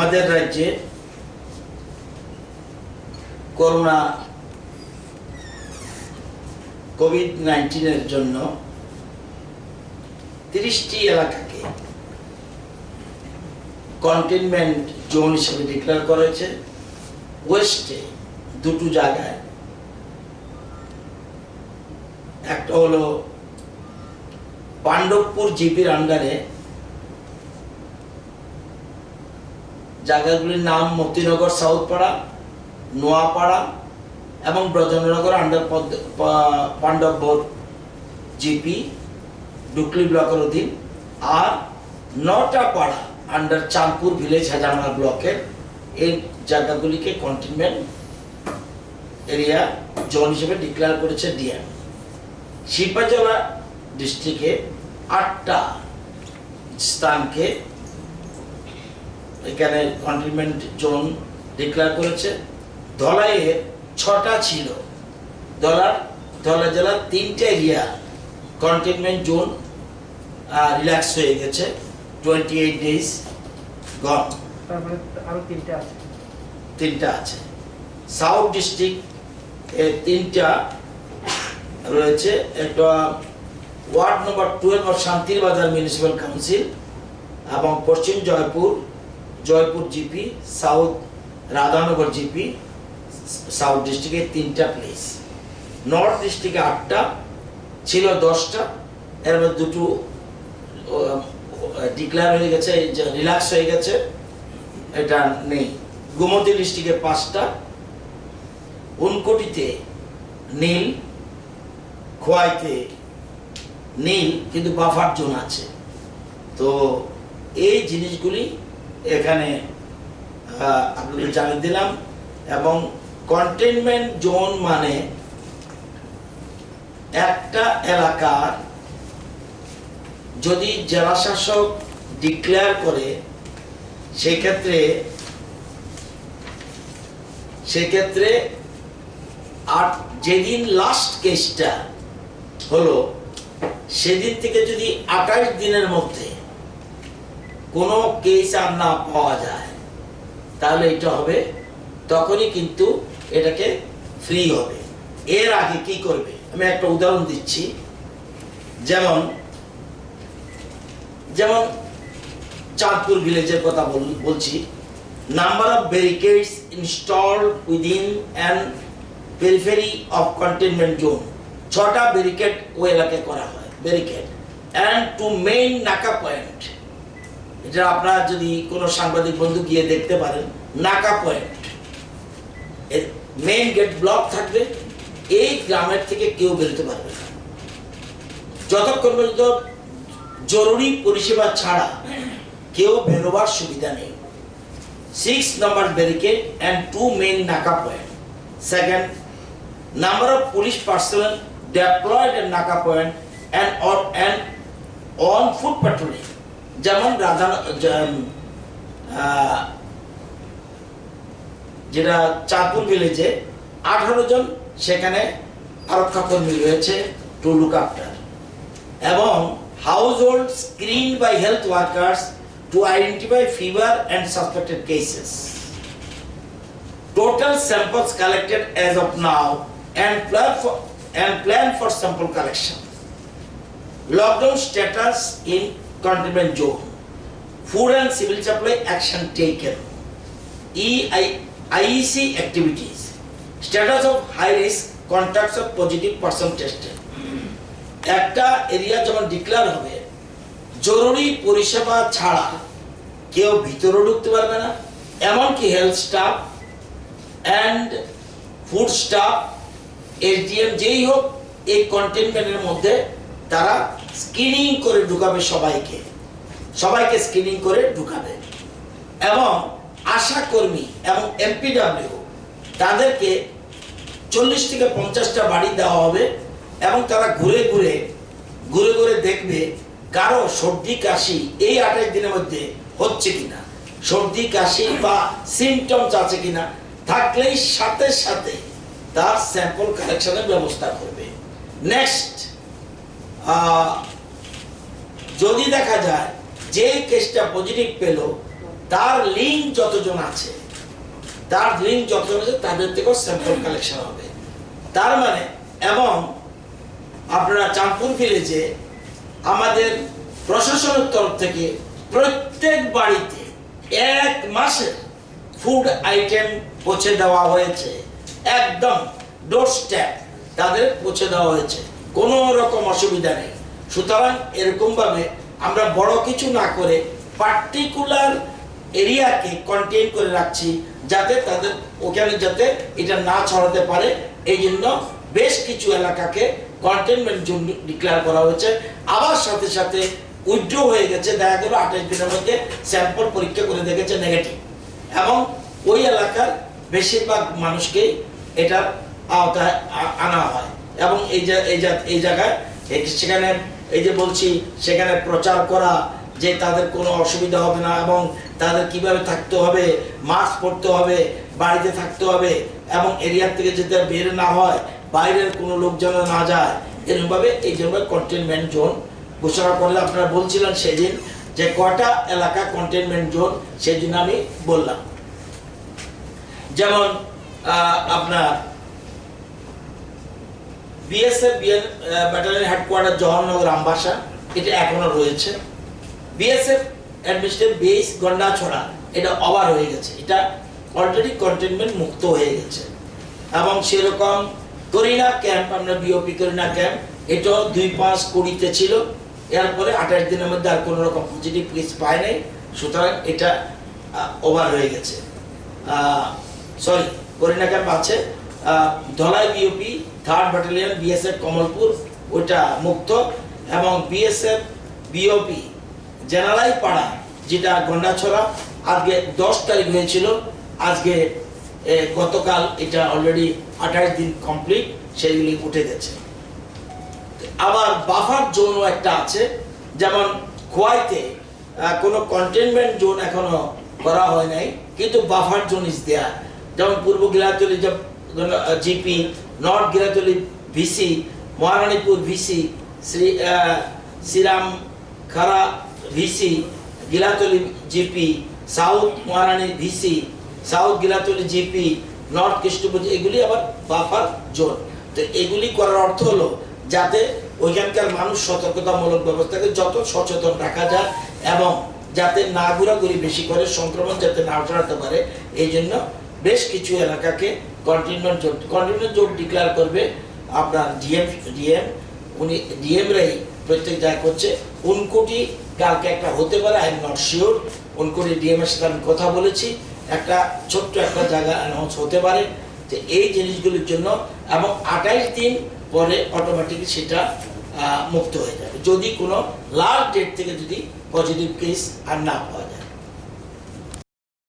আমাদের রাজ্যে corona COVID-19 এর জন্য 30টি এলাকাকে কন্টেইনমেন্ট জোন হিসেবে ডিক্লেয়ার করেছে। ওয়েস্টে দুটো জায়গায়, একটা হলো পাণ্ডবপুর জিপির আন্ডারে, জায়গাগুলির নাম মতিনগর সাউথপাড়া, নোয়াপাড়া এবং ব্রজনগর আন্ডার পাণ্ডবপুর জিপি ডুকলি ব্লকের অধীন, আর নটা পাড়া আন্ডার চাঁদপুর ভিলেজ হাজারমালা ব্লকের এই জায়গাগুলিকে কন্টেইনমেন্ট এরিয়া জোন হিসেবে ডিক্লেয়ার করেছে ডিএম। শিল্পাঞ্চলা ডিস্ট্রিক্টে 8টা স্থানকে এখানে কন্টেইনমেন্ট জোন ডিক্লেয়ার করেছে। ধলাইয়ে 6টা ছিল, ধলাই জেলার 3টে এরিয়া কন্টেইনমেন্ট জোন রিল্যাক্স হয়ে গেছে, 28 ডেজ গন, তারপরে আরো 3টা আছে। সাউথ ডিস্ট্রিক্ট 3টা রয়েছে, একটা ওয়ার্ড নম্বর 12 অফ শান্তির বাজার মিউনিসিপ্যাল কাউন্সিল এবং পশ্চিম Jaipur GP, south Radhanagar GP, south ডিস্ট্রিক্টে 3টা প্লেস। নর্থ ডিস্ট্রিক্টে 8টা ছিল, 10টা, এর মধ্যে দুটো ডিক্লেয়ার হয়ে গেছে, রিল্যাক্স হয়ে গেছে, এটা নেই। গোমতী ডিস্ট্রিক্টে 5টা, উনকোটিতে নীল, খোয়াইতে নীল কিন্তু বাফার জোন আছে। তো এই জিনিসগুলি এখানে আপনাদের জানিয়ে দিলাম। এবং কন্টেইনমেন্ট জোন মানে একটা এলাকার যদি জেলা শাসক ডিক্লেয়ার করে, সেক্ষেত্রে আর যেদিন লাস্ট কেসটা হলো সেদিন থেকে যদি 28 দিনের মধ্যে কোনো কেস আর না পাওয়া যায় তাহলে এটা হবে, তখনই কিন্তু এটাকে ফ্রি হবে। এর আগে কি করবে আমি একটা উদাহরণ দিচ্ছি। যেমন চাঁদপুর ভিলেজের কথা বলছি। Number of barricades installed within and periphery of containment zone, 6টা ব্যারিকেড ওই এলাকায় করা হয়, ব্যারিকেড অ্যান্ড টু মেইন নাকা পয়েন্ট। এটা আপনারা যদি কোনো সাংবাদিক বন্ধু গিয়ে দেখতে পারেন, নাকা পয়েন্ট মেইন গেট ব্লক থাকবে, এই গ্রামের থেকে কেউ বেরোতে পারবে না যতক্ষণ পর্যন্ত জরুরি পরিষেবা ছাড়া কেউ বেরোবার সুবিধা নেই। 6 number barricade and 2 main naka point. Second, number of police personnel deployed at naka point and on foot patrolling. যেমন যেটা চাঁদপুর ভিলেজে 18 জন সেখানে আরক্ষা কর্মী রয়েছে টু লুক আফটার, এবং household screened by health workers to identify fever and suspected cases. Total samples collected as of now and plan for sample collection. Lockdown status in containment zone. Food and civil supply action taken. IEC activities. Status of high risk contacts of positive person tested. একটা area যখন declare হবে, জরুরি পরিষেবা ছাড়া কেউ ভিতরে ঢুকতে পারবে না, এমনকি health staff and food staff, SDM যেই হোক, এই কন্টেইনমেন্টের মধ্যে তারা স্ক্রিনিং করে ঢুকাবে, সবাইকে স্ক্রিনিং করে ঢুকাবে। এবং আশা কর্মী এবং এমপিডব্লিউ তাদেরকে 40 থেকে 50টা বাড়ি দেওয়া হবে, এবং তারা ঘুরে ঘুরে দেখবে কারো সর্দি কাশি এই 28 দিনের মধ্যে হচ্ছে কিনা, সর্দি কাশি বা সিমটমস আছে কিনা, থাকলেই সাথে সাথে তার স্যাম্পল কালেকশনের ব্যবস্থা করবে। নেক্সট, যদি দেখা যায় যে কেসটা পজিটিভ পেল তার লিঙ্ক যতজন আছে তাদের থেকেও স্যাম্পল কালেকশন হবে। তার মানে এবং আপনারা চাঁদপুর ভিলেজে আমাদের প্রশাসনের তরফ থেকে প্রত্যেক বাড়িতে 1 মাসের ফুড আইটেম পৌঁছে দেওয়া হয়েছে, একদম ডোর স্টেপ তাদের পৌঁছে দেওয়া হয়েছে, কোনো রকম অসুবিধা নেই। সুতরাং এরকম ভাবে আমরা বড় কিছু না করে পার্টিকুলার এরিয়াকে কন্টেইন করে রাখছি, যাতে তাদের ওখানে যাতে এটা না ছড়াতে পারে। এই জন্য বেশ কিছু এলাকাকে কন্টেইনমেন্ট জোন ডিক্লেয়ার করা হয়েছে। আবার সাথে সাথে উইথড্র হয়ে গেছে, দেখা গেল 28 দিনের মধ্যে স্যাম্পল পরীক্ষা করে দেখেছে নেগেটিভ, এবং ওই এলাকার বেশিরভাগ মানুষকে এটার আওতায় আনা হয়। এবং এই জায়গায় সেখানে এই যে বলছি সেখানে প্রচার করা যে তাদের কোনো অসুবিধা হবে না, এবং তাদের কিভাবে থাকতে হবে, মাস্ক পরতে হবে, বাড়িতে থাকতে হবে, এবং এরিয়া থেকে যাতে বের না হয়, বাইরের কোনো লোক যেন না যায়, এরকমভাবে এই জন্য কন্টেইনমেন্ট জোন ঘোষণা করলে আপনারা বলছিলেন সেদিন যে কটা এলাকা কন্টেইনমেন্ট জোন, সেই জন্য আমি বললাম। যেমন আপনার বিএসএফ ব্যাটালিয়ন হেডকোয়ার্টার জওহরনগর আমবাসা, এটা এখনো রয়েছে। বিএসএফ অ্যাডমিনিস্ট্রেটিভ বেস গন্ডাছড়া, এটা ওভার হয়ে গেছে, এটা অলরেডি কন্টেইনমেন্ট মুক্ত হয়ে গেছে। এবং সেরকম করিনা ক্যাম্প, আমরা বিওপি করিনা ক্যাম্প, এটাও 2-5-20 ছিল, এরপরে 28 দিনের মধ্যে আর কোনো রকম পজিটিভ কেস পায় নাই, সুতরাং এটা ওভার হয়ে গেছে। সরি, করিনা ক্যাম্প আছে। Dhalai BOP 3rd battalion BSF Kamalpur, ওইটা মুক্ত। এবং বিএসএফ বিওপি জেনালাই পাড়া, যেটা গন্ডাছড়া, আজকে 10 তারিখ হয়েছিল, আজকে গতকাল এটা অলরেডি 28 দিন কমপ্লিট, সেগুলি উঠে গেছে। আবার বাফার জোনও একটা আছে, যেমন খোয়াইতে কোনো কন্টেইনমেন্ট জোন এখনো করা হয় নাই, কিন্তু বাফার জোন ইজ দেয়ার। যেমন Purba Gilatoli GP, north Gilatoli VC, Maharanipur VC, Shriram Khara VC, Gilatoli GP, south Maharani VC, south Gilatoli GP, north Krishnapur, এগুলি আবার বাফার জোন। তো এগুলি করার অর্থ হলো যাতে ওইখানকার মানুষ সতর্কতামূলক ব্যবস্থাকে যত সচেতন রাখা যায়, এবং যাতে না ঘোরাঘুরি বেশি করে, সংক্রমণ যাতে না ছড়াতে পারে, এই জন্য বেশ কিছু এলাকাকে কন্টেইনমেন্ট জোন ডিক্লেয়ার করবে আপনার ডিএম উনি ডিএমরাই প্রত্যেক জায়গা করছে। উনকোটি কালকে একটা হতে পারে, I am not sure. Unakoti DM এর সাথে আমি কথা বলেছি, একটা ছোট্ট একটা জায়গা অ্যানাউন্স হতে পারে যে এই জিনিসগুলির জন্য, এবং 28 দিন পরে অটোমেটিক সেটা মুক্ত হয়ে যাবে, যদি কোনো লাস্ট ডেট থেকে যদি পজিটিভ কেস আর না পাওয়া যায়।